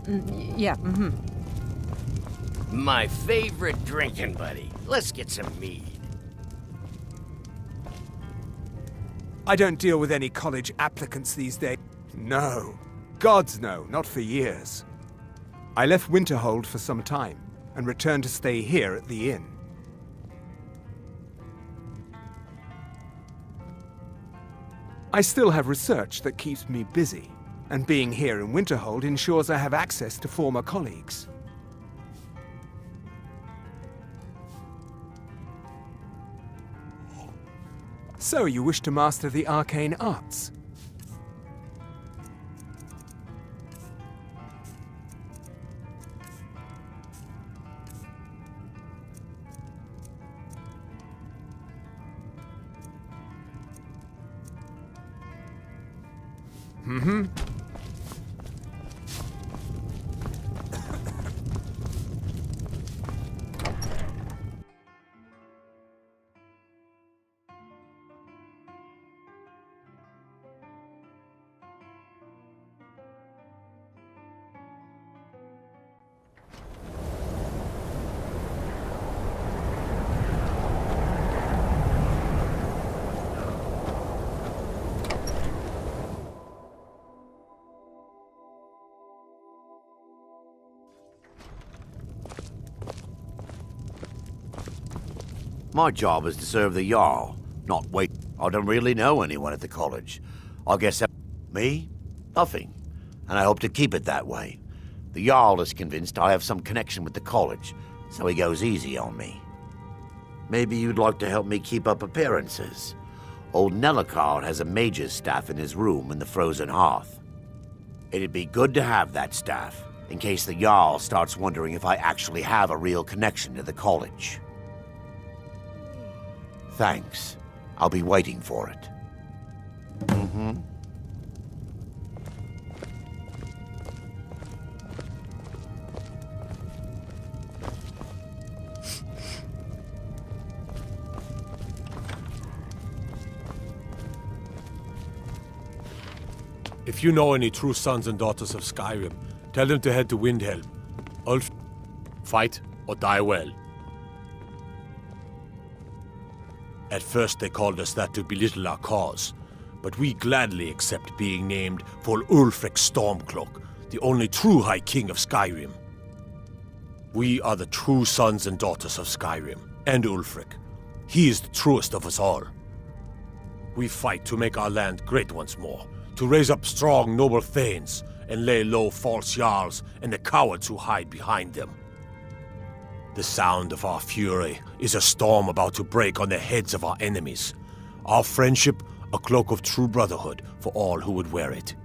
Yeah, My favorite drinking buddy. Let's get some mead. I don't deal with any college applicants these days. No. Gods no, not for years. I left Winterhold for some time, and returned to stay here at the inn. I still have research that keeps me busy, and being here in Winterhold ensures I have access to former colleagues. So you wish to master the arcane arts? My job is to serve the Jarl, not wait. I don't really know anyone at the college. I guess that... Me? Nothing. And I hope to keep it that way. The Jarl is convinced I have some connection with the college, so he goes easy on me. Maybe you'd like to help me keep up appearances. Old Nellicard has a mage's staff in his room in the frozen hearth. It'd be good to have that staff, in case the Jarl starts wondering if I actually have a real connection to the college. Thanks. I'll be waiting for it. If you know any true sons and daughters of Skyrim, tell them to head to Windhelm. Ulf, fight or die well. At first they called us that to belittle our cause, but we gladly accept being named for Ulfric Stormcloak, the only true High King of Skyrim. We are the true sons and daughters of Skyrim, and Ulfric. He is the truest of us all. We fight to make our land great once more, to raise up strong, noble thanes, and lay low false jarls and the cowards who hide behind them. The sound of our fury is a storm about to break on the heads of our enemies. Our friendship, a cloak of true brotherhood for all who would wear it.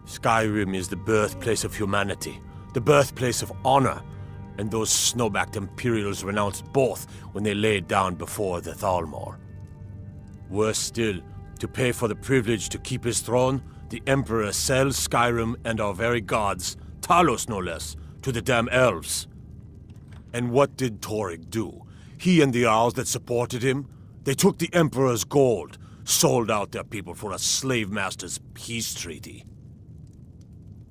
Skyrim is the birthplace of humanity, the birthplace of honor, and those snow-backed Imperials renounced both when they laid down before the Thalmor. Worse still, to pay for the privilege to keep his throne, the Emperor sells Skyrim and our very gods, Talos no less, to the damn elves. And what did Torygg do? He and the Jarls that supported him? They took the Emperor's gold, sold out their people for a slave master's peace treaty.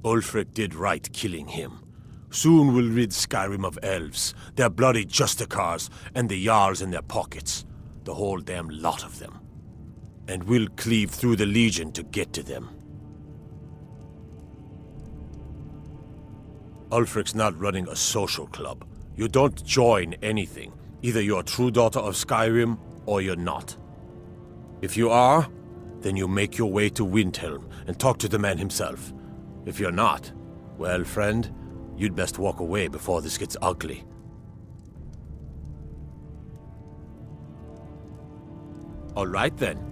Ulfric did right killing him. Soon we'll rid Skyrim of elves, their bloody justicars, and the Jarls in their pockets. The whole damn lot of them. And we'll cleave through the Legion to get to them. Ulfric's not running a social club. You don't join anything. Either you're a true daughter of Skyrim, or you're not. If you are, then you make your way to Windhelm and talk to the man himself. If you're not, well, friend, you'd best walk away before this gets ugly. All right, then.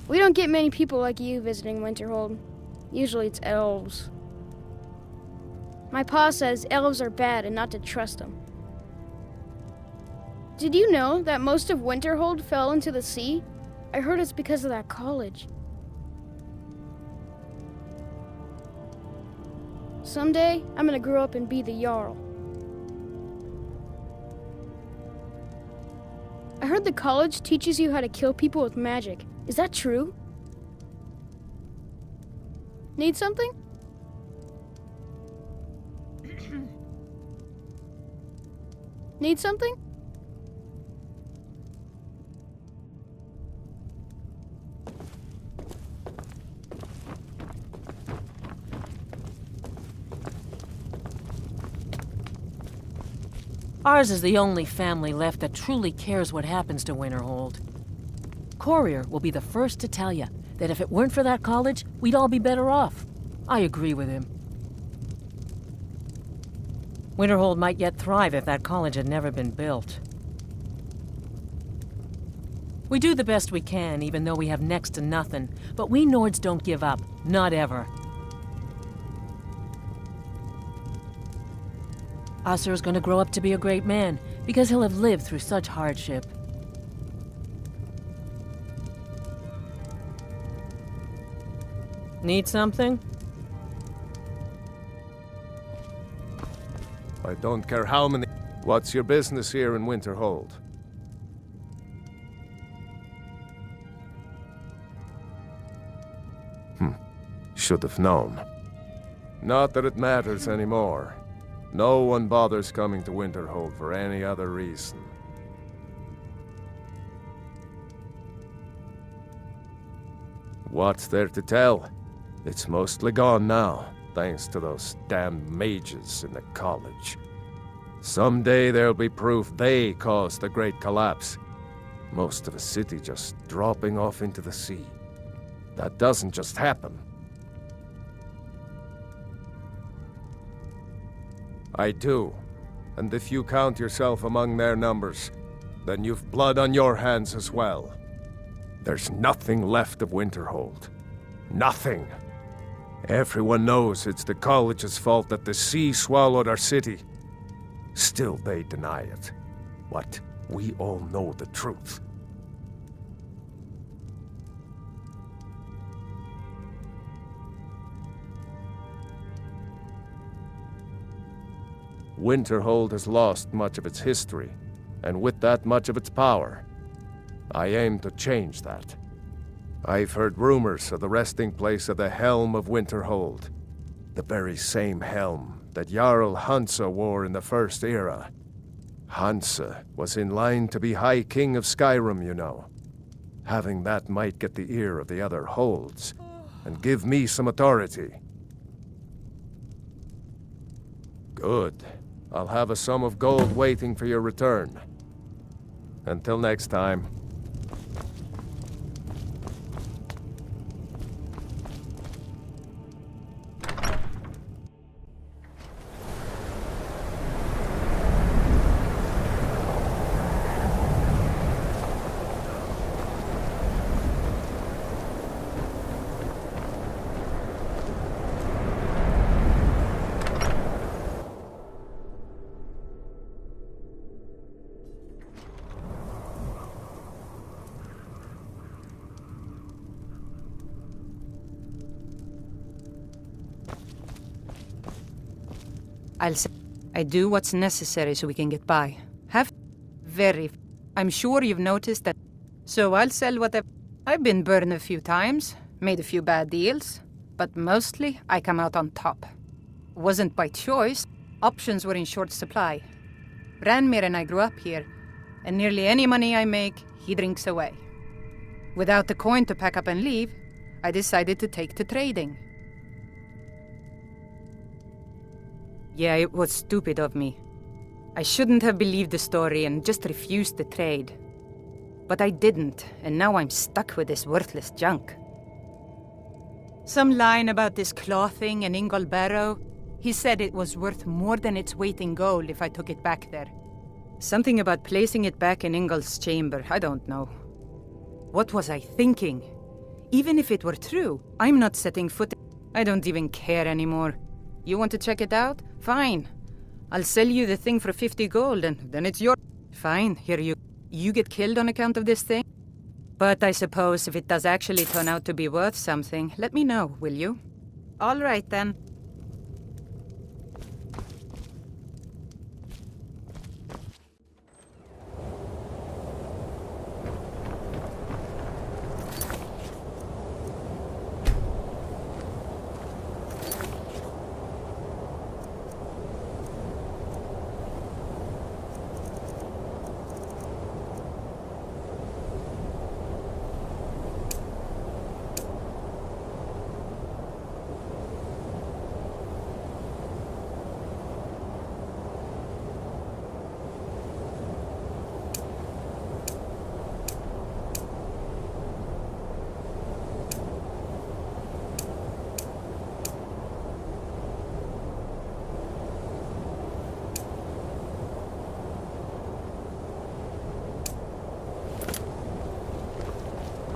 We don't get many people like you visiting Winterhold. Usually it's elves. My pa says elves are bad and not to trust them. Did you know that most of Winterhold fell into the sea? I heard it's because of that college. Someday, I'm gonna grow up and be the Jarl. I heard the college teaches you how to kill people with magic. Is that true? Need something? Need something? Ours is the only family left that truly cares what happens to Winterhold. Courier will be the first to tell you that if it weren't for that college, we'd all be better off. I agree with him. Winterhold might yet thrive if that college had never been built. We do the best we can, even though we have next to nothing, but we Nords don't give up. Not ever. Asur is going to grow up to be a great man, because he'll have lived through such hardship. Need something? I don't care how many... What's your business here in Winterhold? Should have known. Not that it matters anymore. No one bothers coming to Winterhold for any other reason. What's there to tell? It's mostly gone now, thanks to those damned mages in the college. Someday there'll be proof they caused the Great Collapse. Most of the city just dropping off into the sea. That doesn't just happen. I do. And if you count yourself among their numbers, then you've blood on your hands as well. There's nothing left of Winterhold. Nothing. Everyone knows it's the college's fault that the sea swallowed our city. Still they deny it. But we all know the truth. Winterhold has lost much of its history, and with that much of its power. I aim to change that. I've heard rumors of the resting place of the Helm of Winterhold. The very same helm that Jarl Hansa wore in the First Era. Hansa was in line to be High King of Skyrim, you know. Having that might get the ear of the other holds, and give me some authority. Good. I'll have a sum of gold waiting for your return. Until next time. I do what's necessary so we can get by. I'm sure you've noticed that. So I'll sell whatever. I've been burned a few times, made a few bad deals, but mostly I come out on top. Wasn't by choice. Options were in short supply. Ranmir and I grew up here, and nearly any money I make, he drinks away. Without the coin to pack up and leave, I decided to take to trading. Yeah, it was stupid of me. I shouldn't have believed the story and just refused the trade. But I didn't, and now I'm stuck with this worthless junk. Some line about this clothing and Ingol Barrow. He said it was worth more than its weight in gold if I took it back there. Something about placing it back in Ingol's chamber, I don't know. What was I thinking? Even if it were true, I'm not setting foot. I don't even care anymore. You want to check it out? Fine. I'll sell you the thing for 50 gold and then it's your... Fine, here you... You get killed on account of this thing? But I suppose if it does actually turn out to be worth something, let me know, will you? All right then.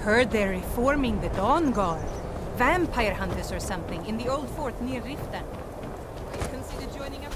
Heard they're reforming the Dawn Guard. Vampire hunters or something in the old fort near Riften. Will you consider joining up,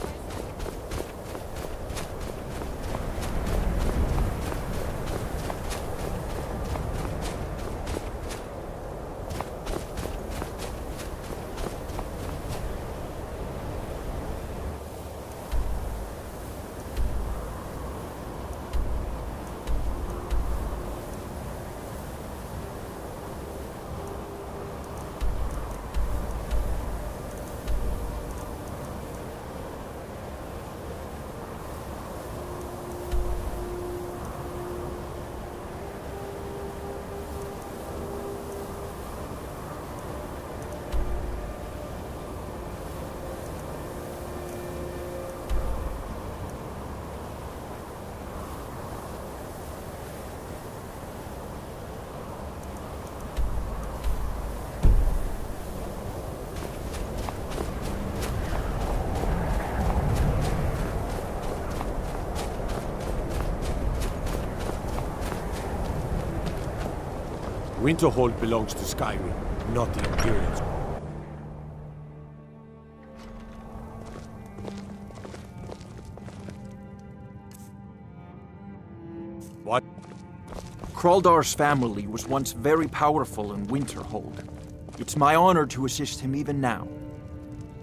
Winterhold belongs to Skyrim, not the Imperials. What? Kraldar's family was once very powerful in Winterhold. It's my honor to assist him even now.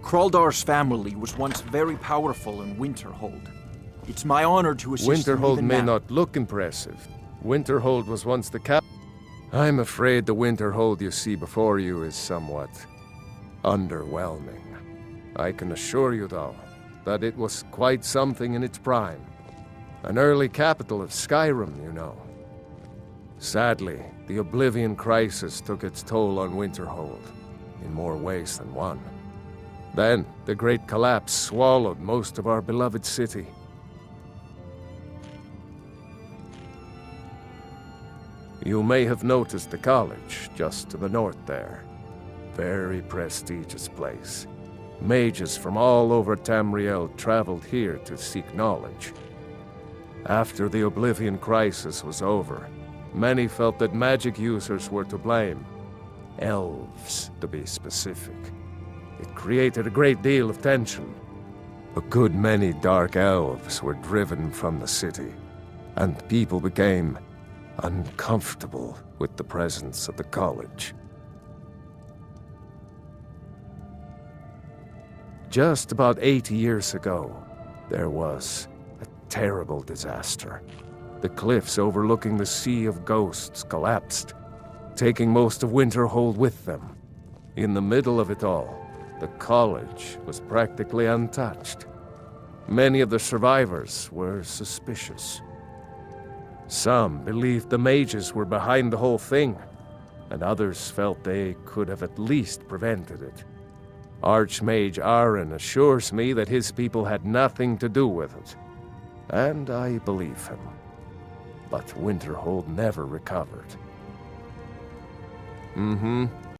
Kraldar's family was once very powerful in Winterhold. It's my honor to assist him Winterhold even may now. not look impressive. Winterhold was once the cap... I'm afraid the Winterhold you see before you is somewhat underwhelming. I can assure you, though, that it was quite something in its prime. An early capital of Skyrim, you know. Sadly, the Oblivion Crisis took its toll on Winterhold, in more ways than one. Then, the Great Collapse swallowed most of our beloved city. You may have noticed the college, just to the north there. Very prestigious place. Mages from all over Tamriel traveled here to seek knowledge. After the Oblivion Crisis was over, many felt that magic users were to blame. Elves, to be specific. It created a great deal of tension. A good many dark elves were driven from the city, and people became uncomfortable with the presence of the college. Just about 80 years ago, there was a terrible disaster. The cliffs overlooking the Sea of Ghosts collapsed, taking most of Winterhold with them. In the middle of it all, the college was practically untouched. Many of the survivors were suspicious. Some believed the mages were behind the whole thing, and others felt they could have at least prevented it. Archmage Aaron assures me that his people had nothing to do with it, and I believe him. But Winterhold never recovered.